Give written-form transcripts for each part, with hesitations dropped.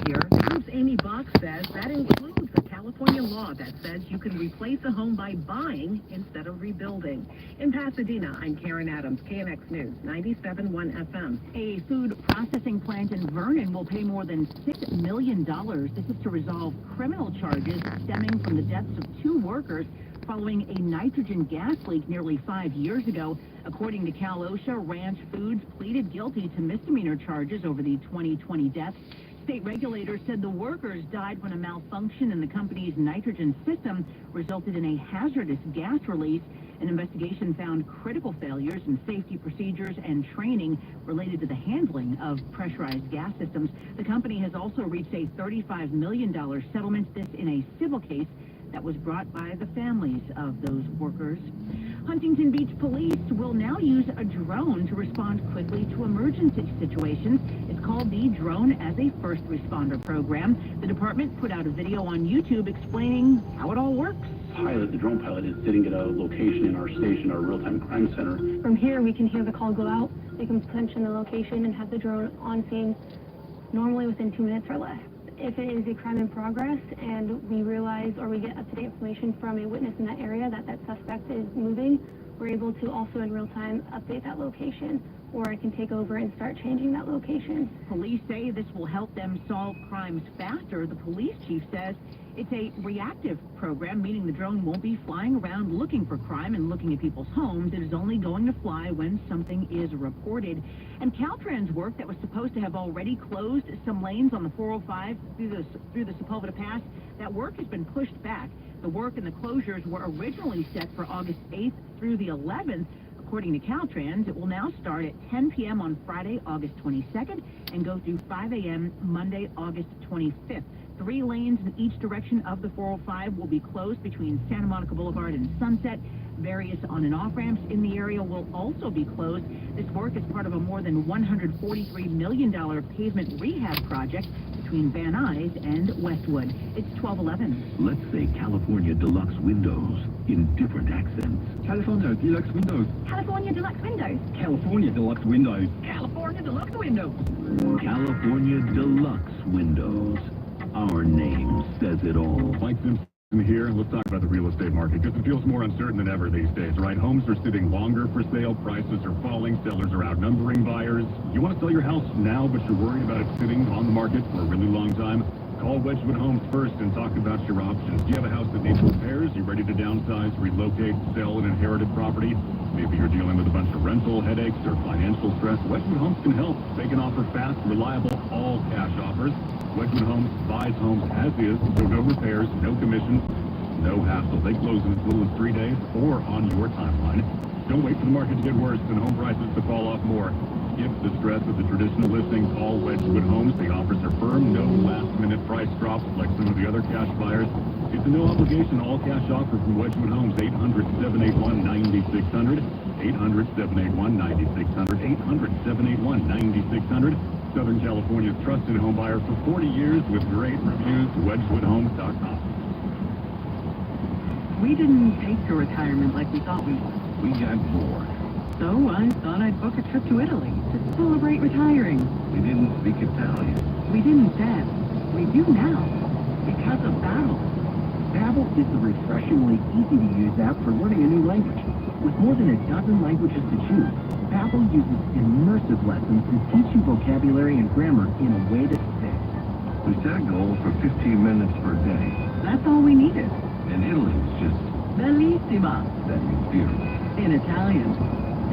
year. Homes Amy Bach says that includes a California law that says you can replace a home by buying instead of rebuilding. In Pasadena, I'm Karen Adams, KNX News, 97.1 FM. A food processing plant in Vernon will pay more than $6 million. This is to resolve criminal charges stemming from the deaths of 2 workers following a nitrogen gas leak nearly 5 years ago. According to Cal OSHA, Ranch Foods pleaded guilty to misdemeanor charges over the 2020 deaths. State regulators said the workers died when a malfunction in the company's nitrogen system resulted in a hazardous gas release. An investigation found critical failures in safety procedures and training related to the handling of pressurized gas systems. The company has also reached a $35 million settlement, this in a civil case that was brought by the families of those workers. Huntington Beach Police will now use a drone to respond quickly to emergency situations. It's called the Drone as a First Responder program. The department put out a video on YouTube explaining how it all works. The drone pilot is sitting at a location in our station, our real-time crime center. From here, we can hear the call go out. They can mention the location and have the drone on scene normally within 2 minutes or less. If it is a crime in progress and we realize or we get up-to-date information from a witness in that area that that suspect is moving, we're able to also in real time update that location, or I can take over and start changing that location. Police say this will help them solve crimes faster. The police chief says it's a reactive program, meaning the drone won't be flying around looking for crime and looking at people's homes. It is only going to fly when something is reported. And Caltrans work that was supposed to have already closed some lanes on the 405 through the Sepulveda Pass, that work has been pushed back. The work and the closures were originally set for August 8th through the 11th. According to Caltrans, it will now start at 10 p.m. on Friday, August 22nd, and go through 5 a.m. Monday, August 25th. 3 lanes in each direction of the 405 will be closed between Santa Monica Boulevard and Sunset. Various on and off ramps in the area will also be closed. This work is part of a more than $143 million pavement rehab project between Van Nuys and Westwood. It's 12:11. Let's say California Deluxe Windows in different accents. California Deluxe Windows. California Deluxe Windows. California Deluxe Windows. California Deluxe Windows. California Deluxe Windows. Our name says it all. Mike Simpson here. Let's talk about the real estate market, because it feels more uncertain than ever these days, right? Homes are sitting longer for sale, prices are falling, sellers are outnumbering buyers. You want to sell your house now, but you're worried about it sitting on the market for a really long time? Call Wedgwood Homes first and talk about your options. Do you have a house that needs repairs? You ready to downsize, relocate, sell an inherited property? Maybe you're dealing with a bunch of rental headaches or financial stress. Wedgwood Homes can help. They can offer fast, reliable, all cash offers. Wedgwood Homes buys homes as is, so no repairs, no commissions, no hassle. They close in as little as 3 days or on your timeline. Don't wait for the market to get worse and home prices to fall off more. Skip the stress of the traditional listing. Call Wedgwood Homes. The offers are firm, no last-minute price drops like some of the other cash buyers. It's a no-obligation all-cash offer from Wedgwood Homes. 800-781-9600. 800-781-9600. 800-781-9600. Southern California's trusted home buyer for 40 years with great reviews. WedgwoodHomes.com. We didn't take to retirement like we thought we would. We got bored. So I thought I'd book a trip to Italy to celebrate retiring. We didn't speak Italian. We didn't then. We do now. Because of Babbel. Babbel is the refreshingly easy-to-use app for learning a new language. With more than a dozen languages to choose, Babbel uses immersive lessons to teach you vocabulary and grammar in a way that sticks. We set a goal for 15 minutes per day. That's all we needed. And Italy's just... Bellissima. That means beautiful. In Italian.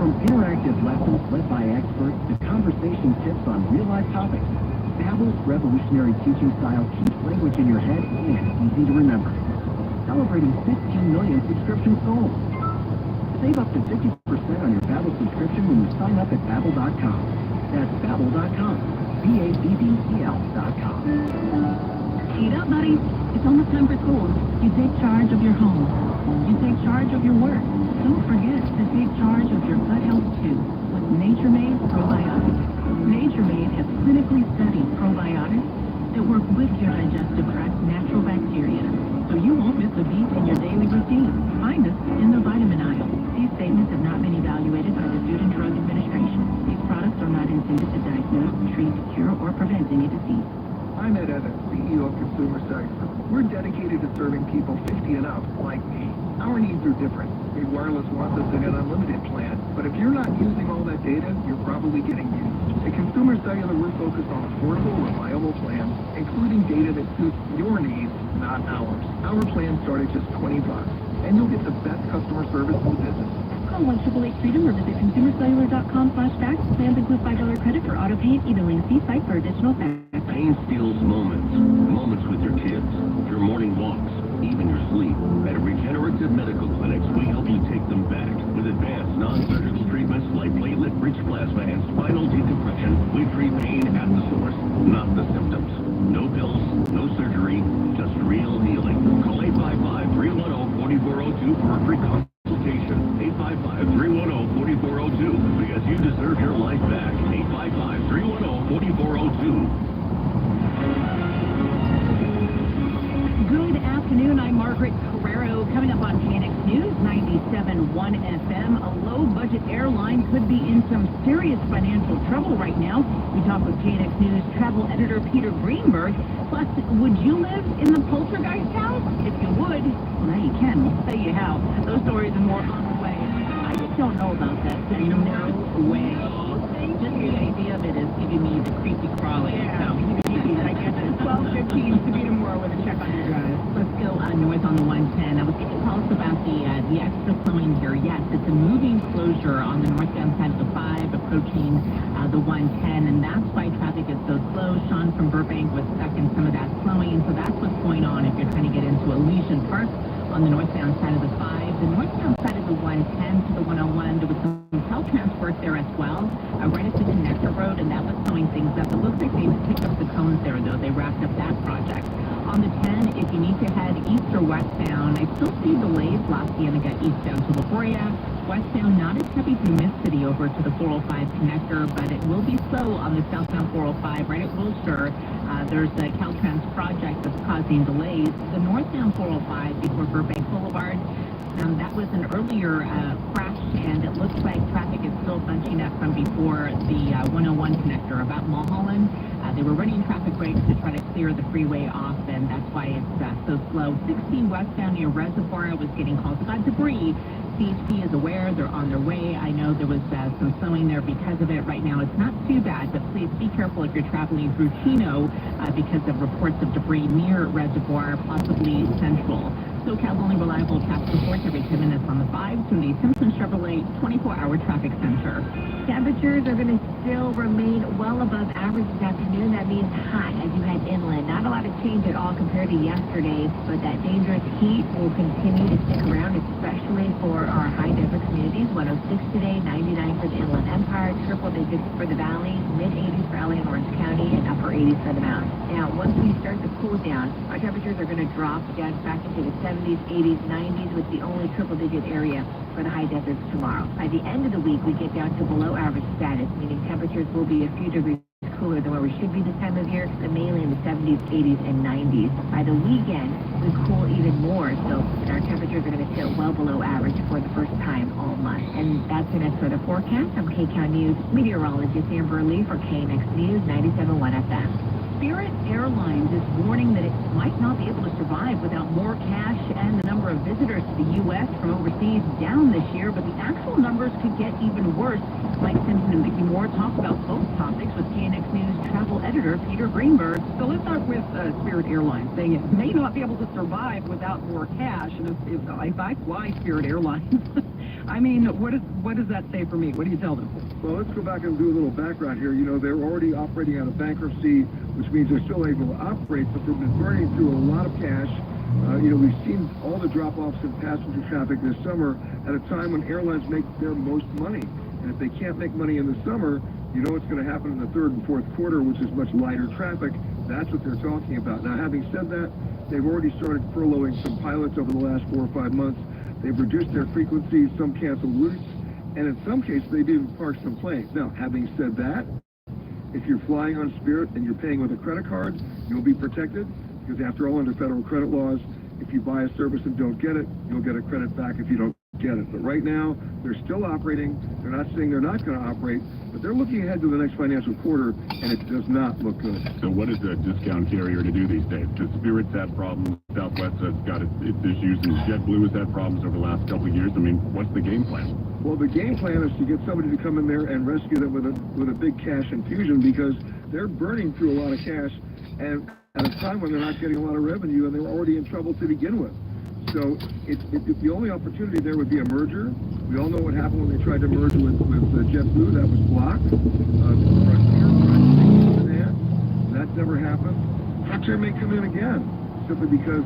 From interactive lessons led by experts to conversation tips on real-life topics, Babbel's revolutionary teaching style keeps language in your head and easy to remember. Celebrating 15 million subscriptions sold. Save up to 50% on your Babbel subscription when you sign up at Babbel.com. That's Babbel.com. Babbel.com. Eat up, buddy. It's almost time for school. You take charge of your home. You take charge of your work. Don't forget to take charge of your gut health too with Nature Made Probiotics. Nature Made has clinically studied probiotics that work with your digestive tract natural bacteria, so you won't miss a beat in your daily routine. Find us in the vitamin aisle. These statements have not been evaluated by the Food and Drug Administration. These products are not intended to diagnose, treat, cure, or prevent any disease. I'm Ed Evans, CEO of Consumer Cellular. We're dedicated to serving people 50 and up, like me. Our needs are different. Big Wireless wants us in an unlimited plan, but if you're not using all that data, you're probably getting used. At Consumer Cellular, we're focused on affordable, reliable plans, including data that suits your needs, not ours. Our plans start at just $20, and you'll get the best customer service in the business. Call 1-888-FREEDOM or visit consumercellular.com/fax. Plans include $5 credit for auto pay and e-billing. See site for additional facts. Pain steals moments with your kids, your morning walks, even your sleep. At Regenerative Medical Clinics, we help you take them back with advanced non-surgical treatments like platelet-rich plasma and spinal decompression. We treat pain at the source, not the symptoms. No pills, no surgery, just real healing. Call 855-310-4402 for a free consultation. 855-310-4402, because you deserve your life back. 855-310-4402. Good afternoon, I'm Margaret Carrero. Coming up on KNX News 97.1 FM, a low-budget airline could be in some serious financial trouble right now. We talk with KNX News travel editor Peter Greenberg. Plus, would you live in the Poltergeist house? If you would, well, now you can. We'll tell you how. Those stories and more on the way. I just don't know about that thing. No way. Just the idea of it is giving me the creepy crawling. Yeah. So, I guess it's 12:15 to be tomorrow with a check on your drive. Let's go north on the 110. I was getting calls about the extra slowing here. Yes, it's a moving closure on the northbound side of the 5 approaching the 110, and that's why traffic is so slow. Sean from Burbank was stuck in some of that slowing, so that's what's going on if you're trying to get into Elysian Park on the northbound side of the 5. The northbound side of the 110 to the 101, there was some Caltrans work there as well, right at the connector road, and that was slowing things up. It looks like they picked up the cones there, though. They wrapped up that project. On the 10, if you need to head east or westbound, I still see delays. La Cienega eastbound to La Jolla. Westbound, not as heavy through Mist City over to the 405 connector, but it will be slow on the southbound 405 right at Wilshire. There's a Caltrans project that's causing delays. The northbound 405 before Burbank Boulevard, that was an earlier crash, and it looks like traffic is still bunching up from before the 101 connector about Mulholland. They were running traffic breaks to try to clear the freeway off, and that's why it's so slow. 60 westbound near Reservoir was getting calls about debris. CHP is aware. They're on their way. I know there was some slowing there because of it. Right now, it's not too bad, but please be careful if you're traveling through Chino because of reports of debris near Reservoir, possibly Central. SoCal's only reliable traffic reports every 10 minutes on the 5 to the Simpson Chevrolet 24-hour traffic center. Temperatures are going to still remain well above average this afternoon. That means hot as you head inland. Not a lot of change at all compared to yesterday, but that dangerous heat will continue to stick around, especially for our high-desert communities. 106 today, 99 for the Inland Empire, triple digits for the Valley, mid-80s for LA and Orange County, and upper 80s for the mountains. Now, once we start to cool down, our temperatures are going to drop down back into the 70s, 80s, 90s, with the only triple-digit area for the high deserts tomorrow. By the end of the week, we get down to below average status, meaning temperatures will be a few degrees cooler than where we should be this time of year, but mainly in the 70s, 80s, and 90s. By the weekend, we cool even more, so our temperatures are going to sit well below average for the first time all month. And that's the next sort of forecast. I'm KCAL News meteorologist Amber Lee for KNX News 97.1 FM. Spirit Airlines is warning that it might not be able to survive without more cash and the number of visitors to the U.S. from overseas down this year, but the actual numbers could get even worse. Mike Simpson and Vicki Moore talk about both topics with KNX News travel editor Peter Greenberg. So let's start with Spirit Airlines, saying it may not be able to survive without more cash. And if I fly Spirit Airlines, I mean, what does that say for me? What do you tell them? Well, let's go back and do a little background here. You know, they're already operating out of bankruptcy, which means they're still able to operate, but they've been burning through a lot of cash. We've seen all the drop-offs in passenger traffic this summer at a time when airlines make their most money. And if they can't make money in the summer, you know what's going to happen in the third and fourth quarter, which is much lighter traffic. That's what they're talking about. Now, having said that, they've already started furloughing some pilots over the last 4 or 5 months. They've reduced their frequencies, some canceled routes, and in some cases, they've even parked some planes. Now, having said that, if you're flying on Spirit and you're paying with a credit card, you'll be protected, because after all, under federal credit laws, if you buy a service and don't get it, you'll get a credit back if you don't get it. But right now, they're still operating. They're not saying they're not going to operate, but they're looking ahead to the next financial quarter, and it does not look good. So what is a discount carrier to do these days? Because Spirit's had problems, Southwest has got its issues, and JetBlue has had problems over the last couple of years. I mean, what's the game plan? Well, the game plan is to get somebody to come in there and rescue them with a big cash infusion, because they're burning through a lot of cash, and at a time when they're not getting a lot of revenue, and they're already in trouble to begin with. So the only opportunity there would be a merger. We all know what happened when they tried to merge with JetBlue. That was blocked. Frontier tried to take it in hand. That never happened. Frontier may come in again, simply because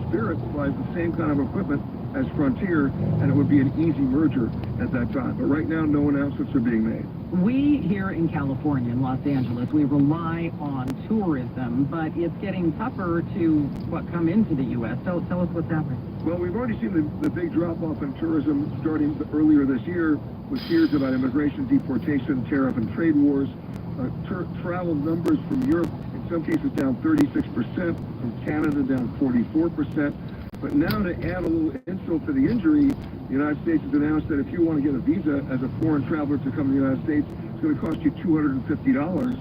Spirit supplies the same kind of equipment as Frontier, and it would be an easy merger at that time. But right now, no announcements are being made. We here in California, in Los Angeles, we rely on tourism, but it's getting tougher to come into the U.S. So tell us what's happening. Well, we've already seen the big drop-off in tourism starting earlier this year with fears about immigration, deportation, tariff, and trade wars. Travel numbers from Europe, in some cases, down 36%, from Canada down 44%. But now, to add a little insult to the injury, the United States has announced that if you want to get a visa as a foreign traveler to come to the United States, it's going to cost you $250.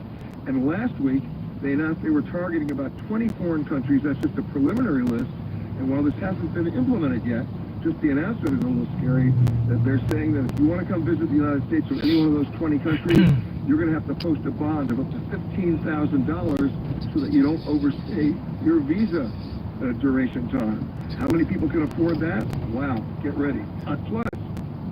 And last week, they announced they were targeting about 20 foreign countries. That's just a preliminary list. And while this hasn't been implemented yet, just the announcement is a little scary, that they're saying that if you want to come visit the United States or any one of those 20 countries, you're going to have to post a bond of up to $15,000 so that you don't overstay your visa duration time. How many people can afford that? Wow, get ready. Plus,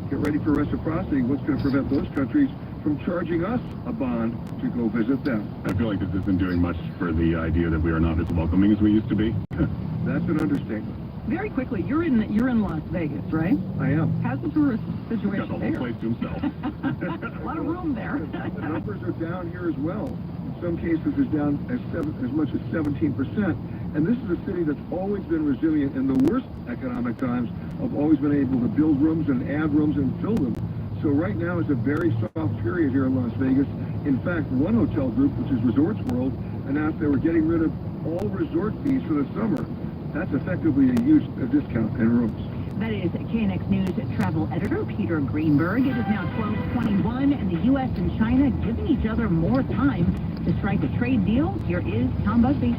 get ready for reciprocity. What's going to prevent those countries from charging us a bond to go visit them? I feel like this isn't doing much for the idea that we are not as welcoming as we used to be. That's an understatement. Very quickly, you're in Las Vegas, right? I am. How's the tourist He's situation got the whole there? place to himself. A lot of room there. The numbers are down here as well. In some cases, it's down as much as 17%. And this is a city that's always been resilient in the worst economic times, of always been able to build rooms and add rooms and fill them. So right now is a very soft period here in Las Vegas. In fact, one hotel group, which is Resorts World, announced they were getting rid of all resort fees for the summer. That's effectively a huge discount in rooms. That is KNX News travel editor Peter Greenberg. It is now 12:21, and the U.S. and China giving each other more time to strike a trade deal. Here is Tom Busby.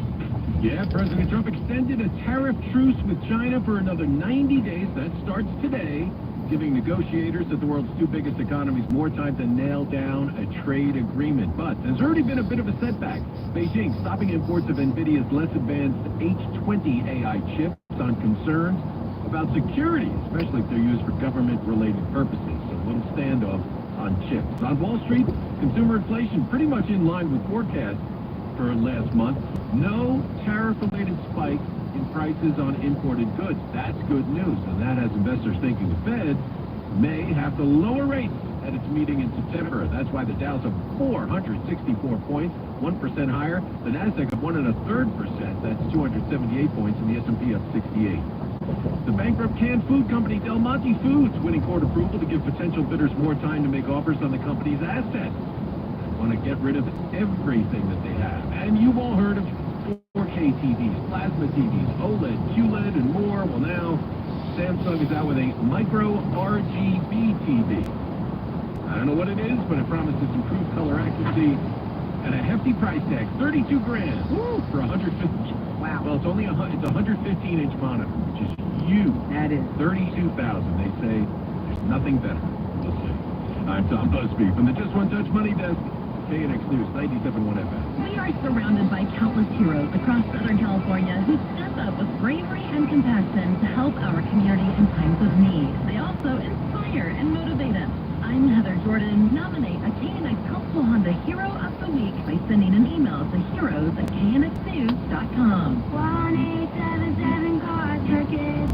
Yeah, President Trump extended a tariff truce with China for another 90 days. That starts today, giving negotiators at the world's two biggest economies more time to nail down a trade agreement. But there's already been a bit of a setback. Beijing stopping imports of NVIDIA's less advanced H20 AI chips on concerns about security, especially if they're used for government-related purposes. So a little standoff on chips. On Wall Street, consumer inflation pretty much in line with forecasts for last month. No tariff-related spike in prices on imported goods. That's good news, and that has investors thinking the Fed may have to lower rates at its meeting in September. That's why the Dow's up 464 points, 1% higher. The Nasdaq up 1 1/3%. That's 278 points, and the S&P up 68. The bankrupt canned food company Del Monte Foods winning court approval to give potential bidders more time to make offers on the company's assets. Want to get rid of everything that they have. And you've all heard of 4K TVs, plasma TVs, OLED, QLED, and more. Well, now Samsung is out with a micro RGB TV. I don't know what it is, but it promises improved color accuracy and a hefty price tag, 32 grand for 150. Wow. Well, it's only it's a 115-inch monitor, which is huge. That is 32,000. They say there's nothing better. We'll see. I'm Tom Busby from the Just One Touch Money Desk. KNX News, 97.1 FM. We are surrounded by countless heroes across Southern California who step up with bravery and compassion to help our community in times of need. They also inspire and motivate us. I'm Heather Jordan. Nominate a KNX Helpful Honda Hero of the Week by sending an email to heroes@knxnews.com. 1-877 cars for kids.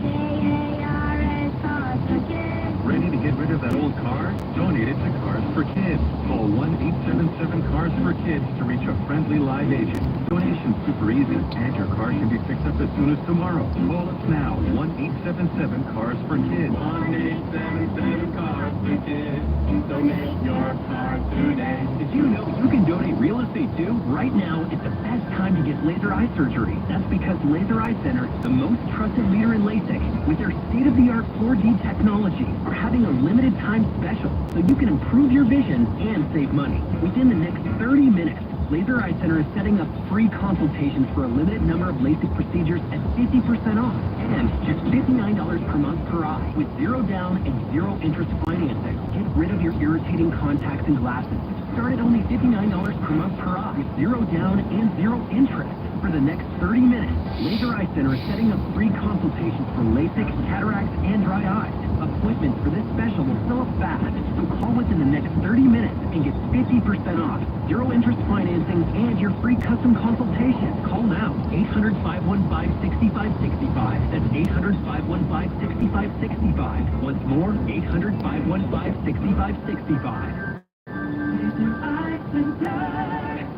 KARS cars for kids. Ready to get rid of that old car? Donate it to Cars for Kids. Call 1-877-CARS for Kids to reach a friendly live agent. Donation's super easy, and your car can be picked up as soon as tomorrow. Call us now, 1-877-CARS for Kids. 1-877-CARS we did. Donate your car today. Did you know you can donate real estate too? Right now is the best time to get laser eye surgery. That's because Laser Eye Center, the most trusted leader in LASIK, with their state-of-the-art 4D technology, are having a limited time special so you can improve your vision and save money. Within the next 30 minutes, Laser Eye Center is setting up free consultations for a limited number of LASIK procedures at 50% off and just $59 per month per eye with 0 down and 0 interest financing. Get rid of your irritating contacts and glasses. Start at only $59 per month per eye with 0 down and 0 interest. For the next 30 minutes, Laser Eye Center is setting up free consultations for LASIK, cataracts, and dry eyes. Appointments for this special will fill up fast, so call within the next 30 minutes and get 50% off, 0 interest financing, and your free custom consultation. Call now, 800-515-6565. That's 800-515-6565. Once more, 800-515-6565.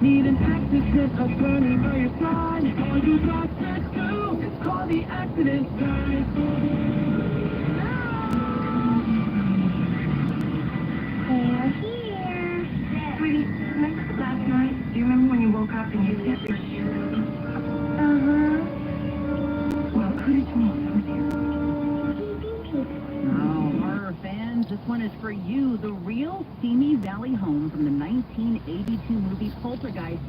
Need an accident attorney by your side. All you got to do is call the accident guy. They're here. Sweetie, remember last night? Do you remember when you woke up and you said your shoes? Uh-huh. Well, credit to me. Who's here? Oh, horror fans, this one is for you. The real Simi Valley home from the 1982 movie Poltergeist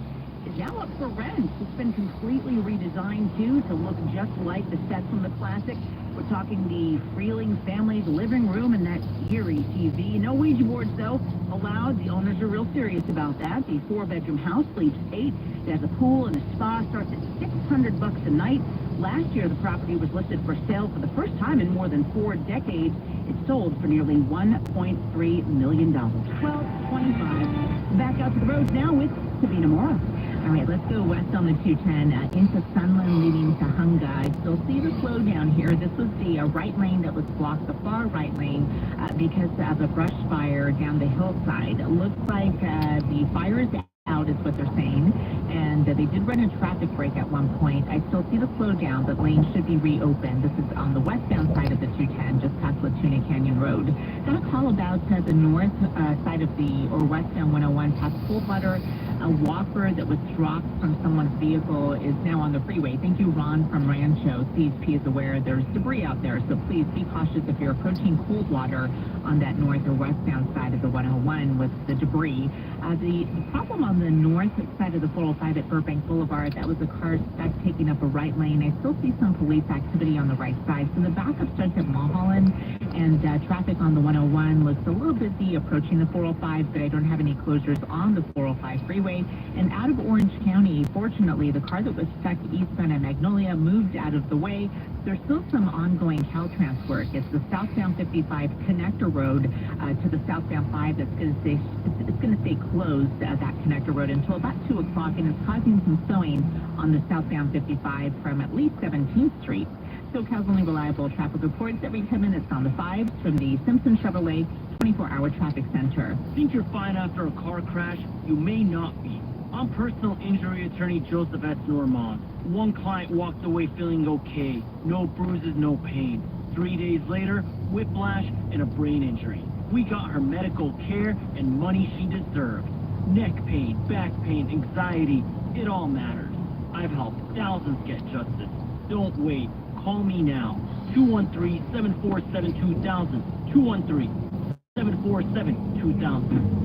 is now up for rent. It's been completely redesigned, too, to look just like the sets from the classic. We're talking the Freeling family's living room and that eerie TV. No Ouija boards, though, allowed. The owners are real serious about that. The 4-bedroom house sleeps 8. It has a pool and a spa. Starts at $600 a night. Last year, the property was listed for sale for the first time in more than 4 decades. It sold for nearly $1.3 million. 12:25. Back out to the roads now with Sabina Mora. All right, let's go west on the 210 into Sunland leading to Hunga. Still see the slowdown here. This was the right lane that was blocked, the far right lane, because of a brush fire down the hillside. It looks like the fire is out is what they're saying, and they did run a traffic break at one point. I still see the slowdown, but lanes should be reopened. This is on the westbound side of the 210, just past Latuna Canyon Road. Got a call about the north side of the, or westbound 101 past Coldwater. A walker that was dropped from someone's vehicle is now on the freeway. Thank you, Ron from Rancho. CHP is aware there's debris out there, so please be cautious if you're approaching Coldwater on that north or westbound side of the 101 with the debris. The problem on the north side of the 405 at Burbank Boulevard, that was a car stuck taking up a right lane. I still see some police activity on the right side. So the backup starts at Mulholland, and traffic on the 101 looks a little busy approaching the 405, but I don't have any closures on the 405 freeway. And out of Orange County, fortunately, the car that was stuck eastbound at Magnolia moved out of the way. There's still some ongoing Caltrans work. It's the southbound 55 connector road to the southbound 5 that's going to stay closed, that connector road, until about 2 o'clock, and it's causing some slowing on the southbound 55 from at least 17th Street. SoCal's only reliable traffic reports every 10 minutes on the 5 from the Simpson Chevrolet 24-hour traffic center. Think you're fine after a car crash? You may not be. I'm personal injury attorney Joseph S. Normand. One client walked away feeling okay. No bruises, no pain. 3 days later, whiplash and a brain injury. We got her medical care and money she deserved. Neck pain, back pain, anxiety, it all matters. I've helped thousands get justice. Don't wait. Call me now. 213-747-2000. 213-747-2000.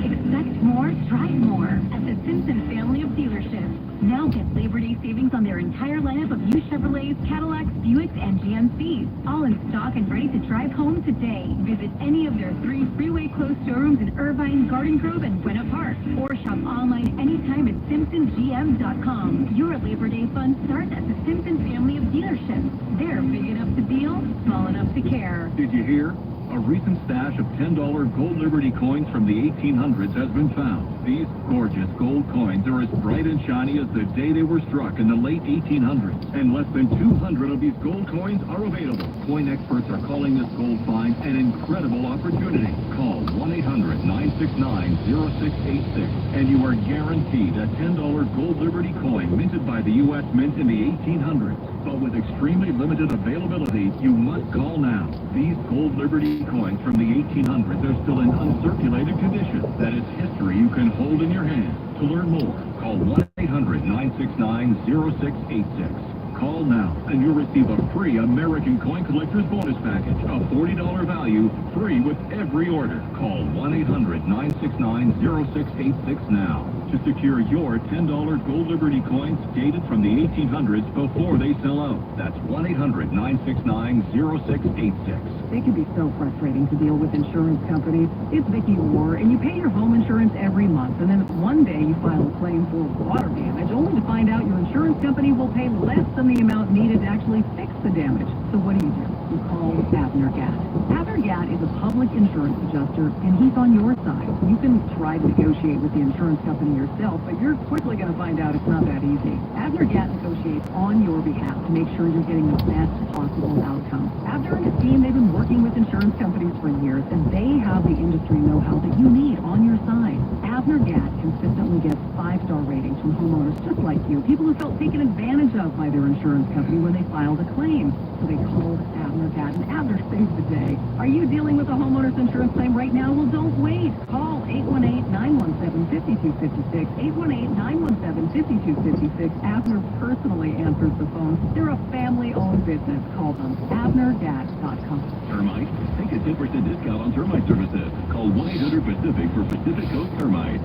Expect more, drive more at the Simpson family of dealerships. Now get Labor Day savings on their entire lineup of used Chevrolets, Cadillacs, Buicks, and GMCs. All in stock and ready to drive home today. Visit any of their 3 freeway-closed showrooms in Irvine, Garden Grove, and Buena Park. Or shop online anytime at SimpsonGM.com. Your Labor Day fun starts at the Simpson family of dealerships. They're big enough to deal, small enough to care. Did you hear? A recent stash of $10 gold Liberty coins from the 1800s has been found. These gorgeous gold coins are as bright and shiny as the day they were struck in the late 1800s. And less than 200 of these gold coins are available. Coin experts are calling this gold find an incredible opportunity. Call 1-800-969-0686 and you are guaranteed a $10 gold Liberty coin minted by the U.S. Mint in the 1800s. But with extremely limited availability, you must call now. These Gold Liberty coins from the 1800s are still in uncirculated condition. That is history you can hold in your hand. To learn more, call 1-800-969-0686. Call now, and you'll receive a free American Coin Collector's Bonus Package, a $40 value, free with every order. Call 1-800-969-0686 now to secure your $10 Gold Liberty coins dated from the 1800s before they sell out. That's 1-800-969-0686. It can be so frustrating to deal with insurance companies. It's Vicki Orr, and you pay your home insurance every month, and then one day you file a claim for water damage, only to find out your insurance company will pay less than the amount needed to actually fix the damage. So what do? You call Abner Gatt. Abner Gatt is a public insurance adjuster, and he's on your side. You can try to negotiate with the insurance company yourself, but you're quickly going to find out it's not that easy. Abner Gatt negotiates on your behalf to make sure you're getting the best possible outcome. Abner and his team, they've been working with insurance companies for years, and they have the industry know-how that you need on your side. Abner Gatt consistently gets 5-star ratings from homeowners just like you, people who felt taken advantage of by their insurance company when they filed a claim. So they called Abner Gatt, and Abner saved the day. Are you dealing with a homeowner's insurance claim right now? Well, don't wait. Call 818-917-5256, 818-917-5256. Abner personally answers the phone. They're a family-owned business. Call them. AbnerGatt.com. Termite? Take a 10% discount on termite services. Call 1-800-PACIFIC for Pacific Coast Termite.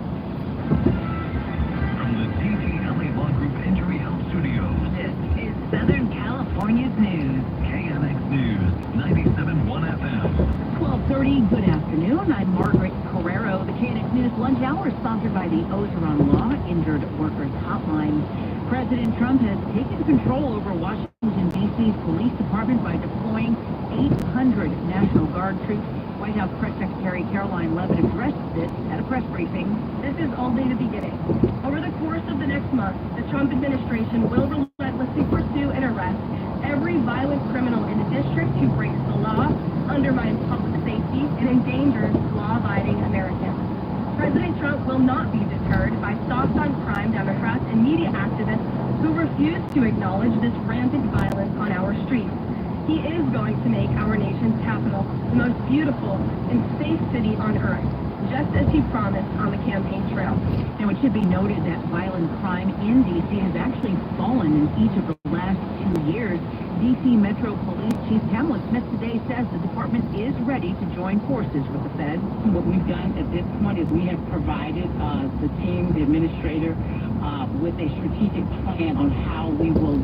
From the TTLA Law Group Injury Health Studios, This is Southern California's news. KMX News, 97.1 FM. 12:30, good afternoon. I'm Margaret Carrero. The KNX News Lunch Hour is sponsored by the Ozeron Law Injured Workers Hotline. President Trump has taken control over Washington, D.C.'s police department by deploying 800 National Guard troops. White House Press Secretary Caroline Leavitt addressed this at a press briefing. This is only the beginning. Over the course of the next month, the Trump administration will relentlessly pursue and arrest every violent criminal in the district who breaks the law, undermines public safety, and endangers law-abiding Americans. President Trump will not be deterred by soft-on-crime Democrats and media activists who refuse to acknowledge this rampant violence on our streets. He is going to make our nation's capital the most beautiful and safe city on earth, just as he promised on the campaign trail. Now, it should be noted that violent crime in D.C. has actually fallen in each of the last 2 years. D.C. Metro Police Chief Pamela Smith today says the department is ready to join forces with the Fed. What we've done at this point is we have provided the team, the administrator, with a strategic plan on how we will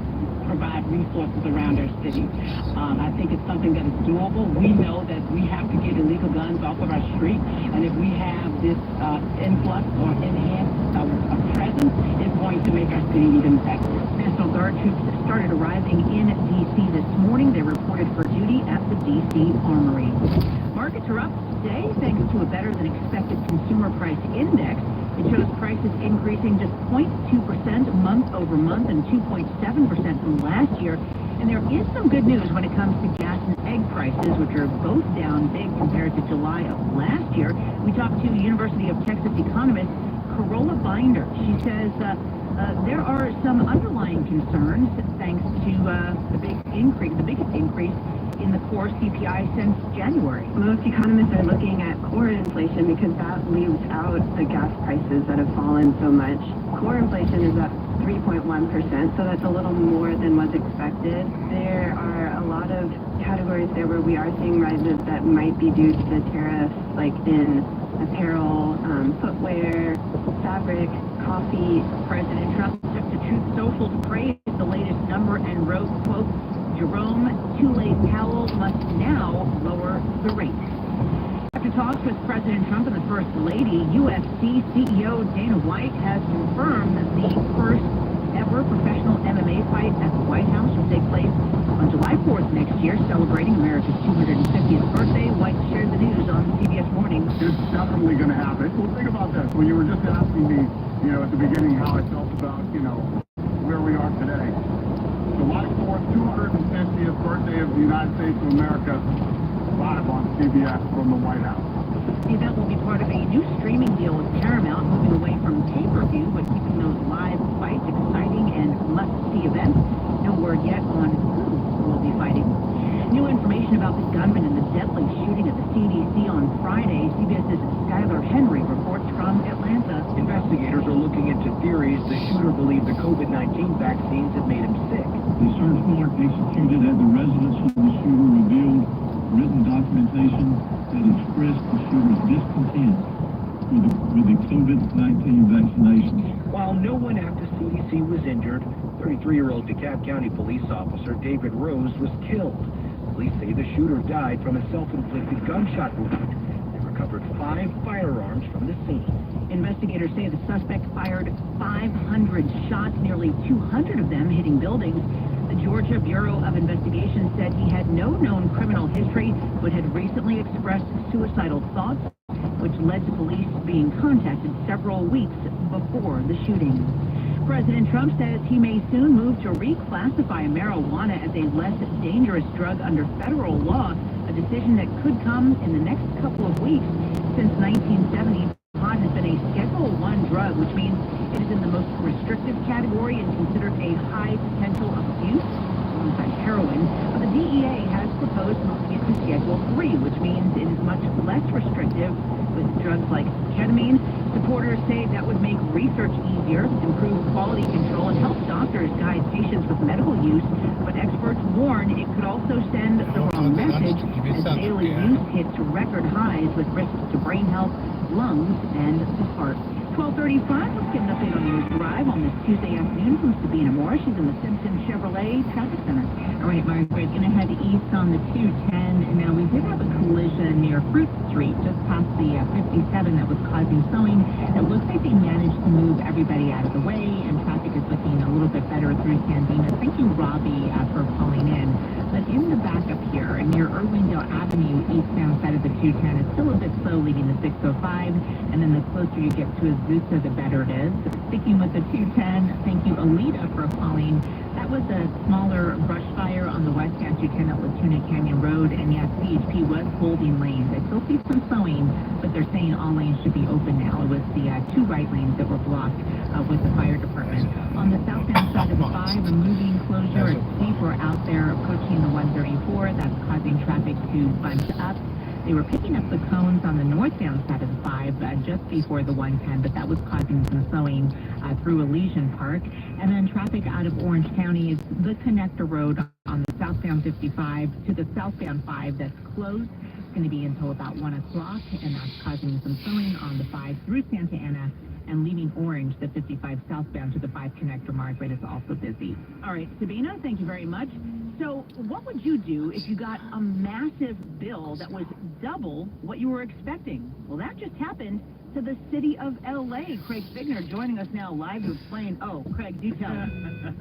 provide resources around our city. I think it's something that is doable. We know that we have to get illegal guns off of our street, and if we have this influx or enhanced presence, it's going to make our city even better. National Guard troops started arriving in D.C. this morning. They reported for duty at the D.C. Armory. Markets are up today thanks to a better-than-expected consumer price index. It shows prices increasing just 0.2% month over month and 2.7% from last year. And there is some good news when it comes to gas and egg prices, which are both down big compared to July of last year. We talked to University of Texas economist Carola Binder. She says there are some underlying concerns thanks to the biggest increase in the core CPI since January. Most economists are looking at core inflation because that leaves out the gas prices that have fallen so much. Core inflation is up 3.1%, so that's a little more than was expected. There are a lot of categories there where we are seeing rises that might be due to the tariffs, like in apparel, footwear, fabric, coffee. President Trump took to Truth Social to praise the latest number and wrote, quote, Jerome Powell must now lower the rate. After talks with President Trump and the First Lady, UFC CEO Dana White has confirmed that the first ever professional MMA fight at the White House will take place on July 4th next year, celebrating America's 250th birthday. White shared the news on CBS Mornings. It's definitely going to happen. Well, think about this. When you were just asking me, at the beginning how I felt about, where we are today. July 4th, 250th birthday of the United States of America, live on CBS from the White House. The event will be part of a new streaming deal with Paramount, moving away from pay-per-view, but keeping those live fights exciting and must-see events. No word word yet on who will be fighting. New information about the gunman in the deadly shooting at the CDC on Friday. CBS's Skylar Henry reports from Atlanta. Investigators are looking into theories the shooter believed the COVID-19 vaccines had made him sick. The search warrant executed at the residence of the shooter revealed written documentation that expressed the shooter's discontent with the COVID-19 vaccination. While no one at the CDC was injured, 33-year-old DeKalb County police officer David Rose was killed. Police say the shooter died from a self-inflicted gunshot wound. They recovered 5 firearms from the scene. Investigators say the suspect fired 500 shots, nearly 200 of them hitting buildings. The Georgia Bureau of Investigation said he had no known criminal history, but had recently expressed suicidal thoughts, which led to police being contacted several weeks before the shooting. President Trump says he may soon move to reclassify marijuana as a less dangerous drug under federal law, a decision that could come in the next couple of weeks. Since 1970, pot has been a Schedule I drug, which means it is in the most restrictive category and considered a high potential abuse alongside heroin. But the DEA has proposed moving it to Schedule III, which means it is much less restrictive with drugs like ketamine. Supporters say that would make research easier, improve quality control, and help doctors guide patients with medical use. But experts warn it could also send the wrong message as daily use hits record highs with risks to brain health, lungs, and the heart. 12:35, let's get an update on News Drive on this Tuesday afternoon from Sabina Moore. She's in the Simpson Chevrolet Traffic Center. All right, Margaret, going to head east on the 210. Now, we did have a collision near Fruit Street, just past the 57 that was causing slowing. It looks like they managed to move everybody out of the way, and traffic is looking a little bit better through San Dimas. Thank you, Robbie, for calling in. But in the backup here, near Irwindale Avenue, eastbound side of the 210, it's still a bit slow leaving the 605, and then the closer you get to Azusa, the better it is. Sticking with the 210, thank you, Alita, for calling. That was a smaller brush fire on the westbound 210 at Latuna Canyon Road, and yes, CHP was holding lanes. I still see some slowing, but they're saying all lanes should be open now. It was the 2 right lanes that were blocked with the fire department. On the southbound side of the 5, a moving closure at We're out there approaching the 134. That's causing traffic to bunch up. They were picking up the cones on the northbound side of the 5 just before the 110, but that was causing some slowing through Elysian Park. And then traffic out of Orange County is the connector road on the southbound 55 to the southbound 5 that's closed. It's going to be until about 1 o'clock, and that's causing some slowing on the 5 through Santa Ana. And leaving Orange, the 55 southbound to the 5 connector, Margaret, is also busy. All right, Sabina, thank you very much. So what would you do if you got a massive bill that was double what you were expecting? Well, that just happened to the city of L.A. Craig Figner joining us now live to explain. Oh, Craig, do tell us.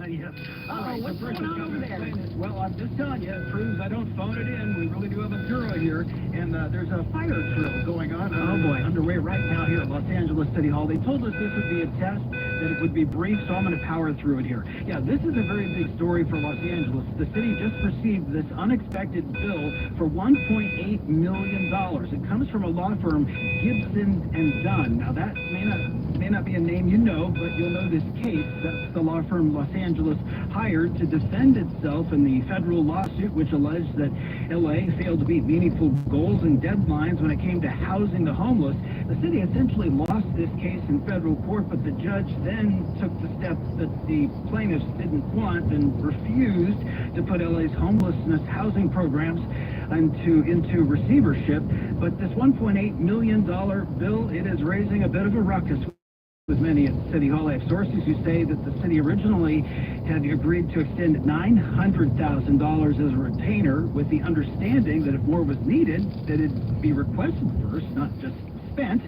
Yeah. Uh-oh, what's going on over there? Well, I'm just telling you, it proves I don't phone it in. We really do have a bureau here, and there's a fire drill going on. Underway right now here at Los Angeles City Hall. They told us this would be a test, that it would be brief, so I'm going to power through it here. Yeah, this is a very big story for Los Angeles. The city just received this unexpected bill for $1.8 million. It comes from a law firm, Gibson and Dunn. Now, that may not be a name you know, but you'll know this case. That's the law firm Los Angeles hired to defend itself in the federal lawsuit, which alleged that L.A. failed to meet meaningful goals and deadlines when it came to housing the homeless. The city essentially lost this case in federal court, but the judge then took the steps that the plaintiffs didn't want and refused to put L.A.'s homelessness housing programs into receivership. But this $1.8 million bill, it is raising a bit of a ruckus with many at City Hall. I have sources who say that the city originally had agreed to extend $900,000 as a retainer with the understanding that if more was needed, that it'd be requested first, not just spent.